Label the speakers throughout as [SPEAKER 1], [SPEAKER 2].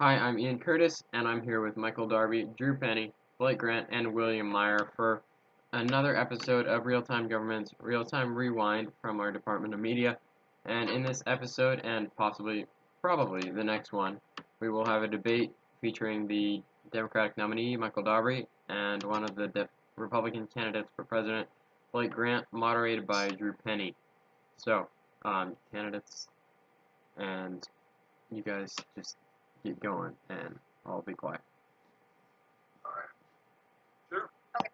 [SPEAKER 1] Hi, I'm Ian Curtis, and I'm here with Michael Darby, Drew Penny, Blake Grant, and William Meyer for another episode of Real Time Government's Real Time Rewind from our Department of Media. And in this episode, and probably the next one, we will have a debate featuring the Democratic nominee, Michael Darby, and one of the Republican candidates for president, Blake Grant, moderated by Drew Penny. So, candidates, and you guys just get going, and I'll be quiet.
[SPEAKER 2] Alright. Sure.
[SPEAKER 3] Okay.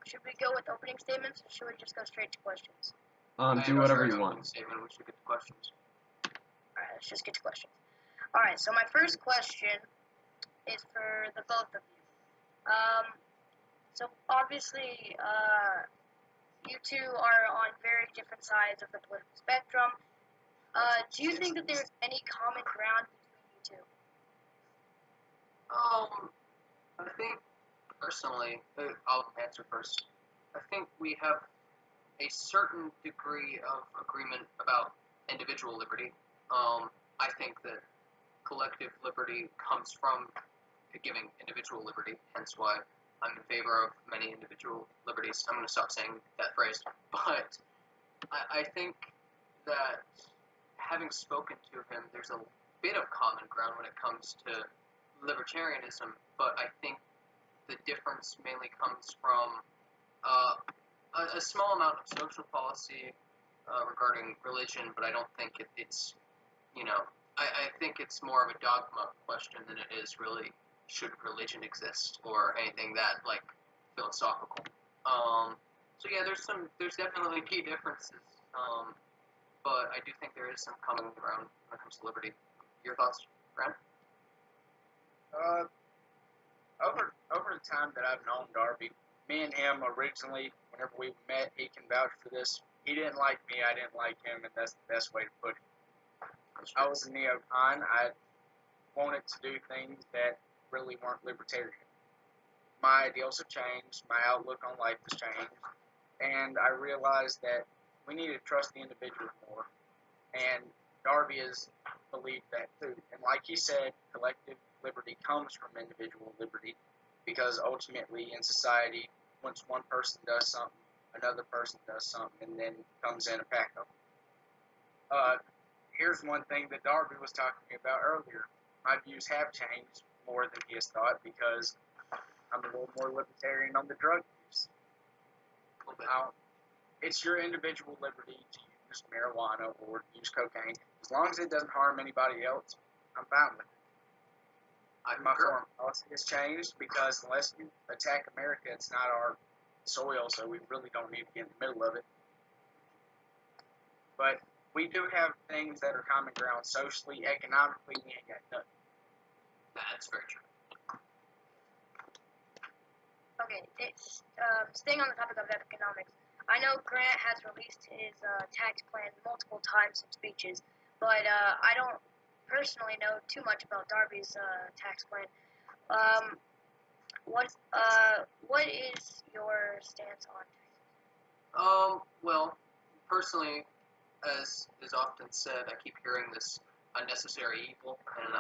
[SPEAKER 3] Should we go with opening statements, or should we just go straight to questions?
[SPEAKER 1] Do whatever you want.
[SPEAKER 2] Statement, we should get to questions.
[SPEAKER 3] Alright, let's just get to questions. Alright, so my first question is for the both of you. So obviously, you two are on very different sides of the political spectrum. Do you think that there's any common ground between you two?
[SPEAKER 2] I think, personally, I'll answer first. I think we have a certain degree of agreement about individual liberty. I think that collective liberty comes from giving individual liberty, hence why I'm in favor of many individual liberties. I'm going to stop saying that phrase. But I think that having spoken to him, there's a bit of common ground when it comes to libertarianism, but I think the difference mainly comes from a small amount of social policy regarding religion, but I don't think it's, I think it's more of a dogma question than it is really should religion exist or anything that, like, philosophical. So yeah, there's definitely key differences, but I do think there is some common ground when it comes to liberty. Your thoughts, Brad?
[SPEAKER 4] Over the time that I've known Darby, me and him originally, whenever we met, he can vouch for this. He didn't like me, I didn't like him, and that's the best way to put it. I was a neocon. I wanted to do things that really weren't libertarian. My ideals have changed, my outlook on life has changed, and I realized that we need to trust the individual more. And Darby has believed that too. And like he said, collective liberty comes from individual liberty, because ultimately in society, once one person does something, another person does something, and then comes in a pack of them. Here's one thing that Darby was talking to me about earlier. My views have changed more than he has thought, because I'm a little more libertarian on the drug use. Now, it's your individual liberty to use marijuana or use cocaine. As long as it doesn't harm anybody else, I'm fine with it. My foreign policy has changed, because unless you attack America, it's not our soil, so we really don't need to get in the middle of it. But we do have things that are common ground socially, economically. We ain't got nothing.
[SPEAKER 2] That's very true.
[SPEAKER 3] Okay, staying on the topic of economics, I know Grant has released his tax plan multiple times in speeches, but I don't personally know too much about Darby's tax plan. What is your stance on taxes?
[SPEAKER 2] Well, personally, as is often said, I keep hearing this unnecessary evil, and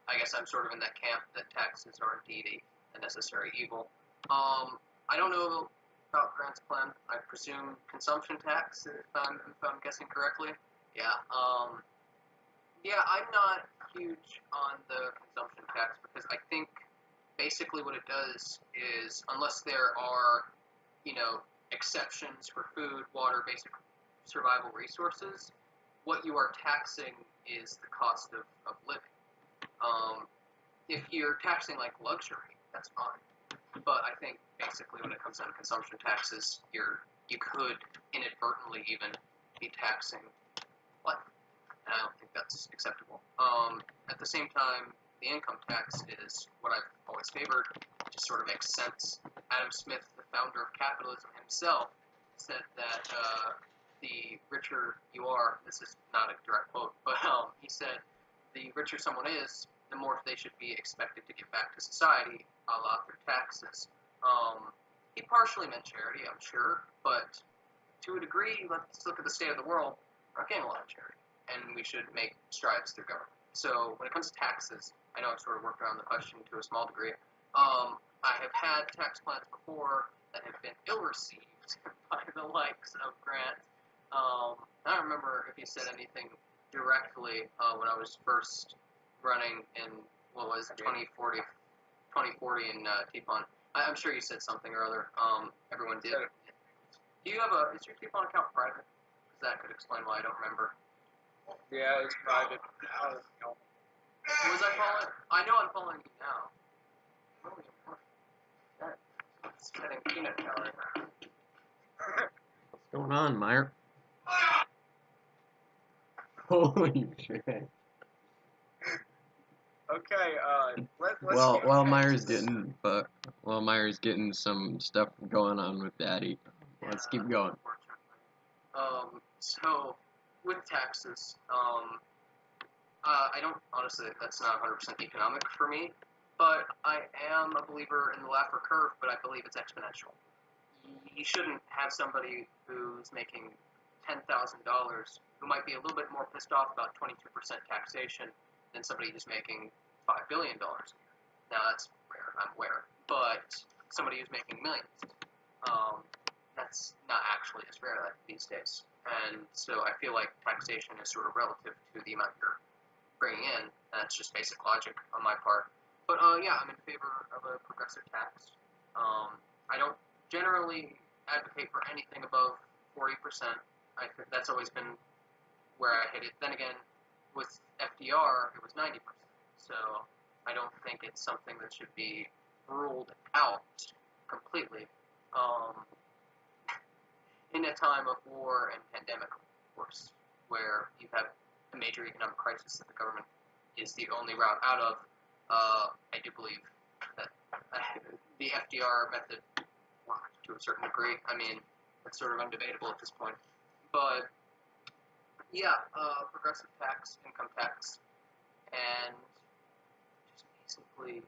[SPEAKER 2] I guess I'm sort of in that camp that taxes are indeed a necessary evil. I don't know about Grant's plan. I presume consumption tax, if I'm guessing correctly. Yeah. I'm not huge on the consumption tax, because I think basically what it does is, unless there are, exceptions for food, water, basic survival resources, what you are taxing is the cost of living. If you're taxing like luxury, that's fine. But I think basically when it comes down to consumption taxes, you could inadvertently even be taxing life. And I don't think that's acceptable. At the same time, the income tax is what I've always favored. It just sort of makes sense. Adam Smith, the founder of capitalism himself, said that the richer you are, this is not a direct quote, but he said the richer someone is, the more they should be expected to give back to society, a la through taxes. He partially meant charity, I'm sure, but to a degree, let's look at the state of the world. not getting a lot of charity, and we should make strides through government. So when it comes to taxes, I know I've sort of worked around the question to a small degree. I have had tax plans before that have been ill received by the likes of Grant. I don't remember if he said anything directly when I was first running in what was 2040 in T-Pon. I'm sure you said something or other. Everyone did. Do you have is your T-Pon account private? Because that could explain why I don't remember.
[SPEAKER 4] Yeah, it's private.
[SPEAKER 2] What was I following? I know I'm following you now. Really important. It's getting peanut gallery.
[SPEAKER 1] What's going on, Meyer? Holy shit.
[SPEAKER 4] Okay, let's
[SPEAKER 1] Well,
[SPEAKER 4] get
[SPEAKER 1] while
[SPEAKER 4] back
[SPEAKER 1] Meyer's
[SPEAKER 4] to this.
[SPEAKER 1] getting some stuff going on with Daddy, let's keep going.
[SPEAKER 2] So with taxes, I don't honestly. That's not 100% economic for me, but I am a believer in the Laffer curve. But I believe it's exponential. You shouldn't have somebody who's making $10,000 who might be a little bit more pissed off about 22% taxation than somebody who's making $5 billion a year. Now that's rare, I'm aware, but somebody who's making millions, that's not actually as rare these days. And so I feel like taxation is sort of relative to the amount you're bringing in. That's just basic logic on my part. But yeah, I'm in favor of a progressive tax. I don't generally advocate for anything above 40%. I think that's always been where I hit it. Then again, with FDR, it was 90%. So I don't think it's something that should be ruled out completely. In a time of war and pandemic, of course, where you have a major economic crisis that the government is the only route out of, I do believe that the FDR method worked to a certain degree. I mean, it's sort of undebatable at this point. But yeah, progressive tax, income tax, and just basically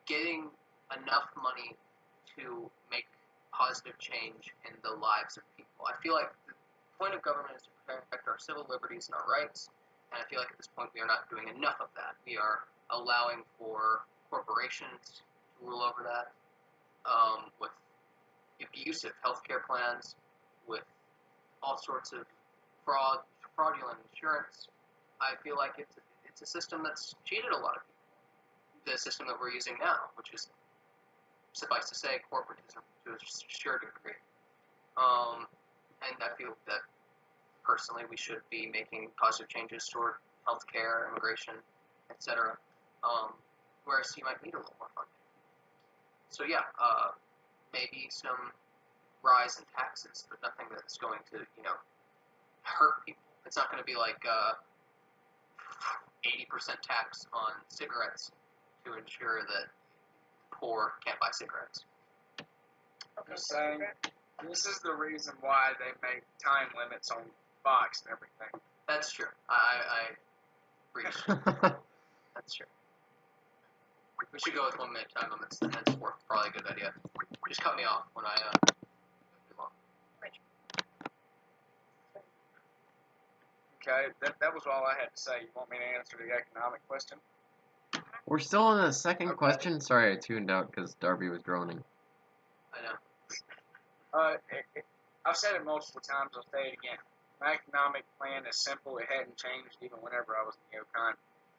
[SPEAKER 2] getting enough money to make positive change in the lives of people. I feel like the point of government is to protect our civil liberties and our rights, and I feel like at this point we are not doing enough of that. We are allowing for corporations to rule over that, with abusive healthcare plans, with all sorts of fraudulent insurance. I feel like it's a system that's cheated a lot of people. The system that we're using now, which is, suffice to say, corporatism to a sure degree. And I feel that personally we should be making positive changes toward healthcare, immigration, etc. Whereas you might need a little more funding. So yeah, maybe some rise in taxes, but nothing that's going to, hurt people. It's not going to be like 80% tax on cigarettes to ensure that poor can't buy cigarettes.
[SPEAKER 3] Okay,
[SPEAKER 4] Just saying, this is the reason why they make time limits on Fox and everything.
[SPEAKER 2] That's true. I appreciate That's true. We should go with 1 minute time limits. That's probably a good idea. Just cut me off when I go too long.
[SPEAKER 4] Okay, that was all I had to say. You want me to answer the economic question?
[SPEAKER 1] We're still on the second
[SPEAKER 4] Okay.
[SPEAKER 1] question. Sorry, I tuned out because Darby was droning.
[SPEAKER 2] I know.
[SPEAKER 4] I've said it multiple times. I'll say it again. My economic plan is simple. It hadn't changed even whenever I was in the Yukon.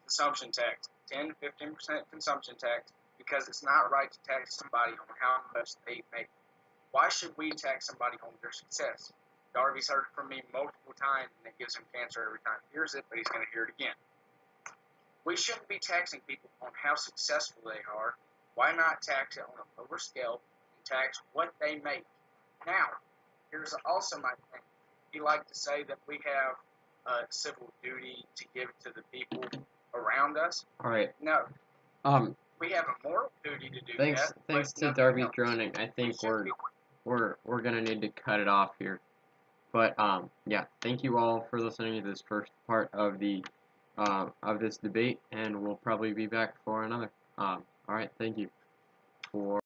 [SPEAKER 4] Consumption tax, 10 to 15% consumption tax, because it's not right to tax somebody on how much they make. Why should we tax somebody on their success? Darby's heard it from me multiple times, and it gives him cancer every time he hears it, but he's going to hear it again. We shouldn't be taxing people on how successful they are. Why not tax it on a lower scale and tax what they make? Now, here's also my thing. You like to say that we have a civil duty to give to the people around us.
[SPEAKER 1] All right.
[SPEAKER 4] No,
[SPEAKER 1] Um.
[SPEAKER 4] we have a moral duty to do
[SPEAKER 1] Thanks.
[SPEAKER 4] that.
[SPEAKER 1] Thanks
[SPEAKER 4] but
[SPEAKER 1] to
[SPEAKER 4] nothing
[SPEAKER 1] Darby's
[SPEAKER 4] else.
[SPEAKER 1] droning. I think
[SPEAKER 4] We should be-
[SPEAKER 1] we're gonna need to cut it off here. But yeah. Thank you all for listening to this first part of the of this debate, and we'll probably be back for another. All right. Thank you for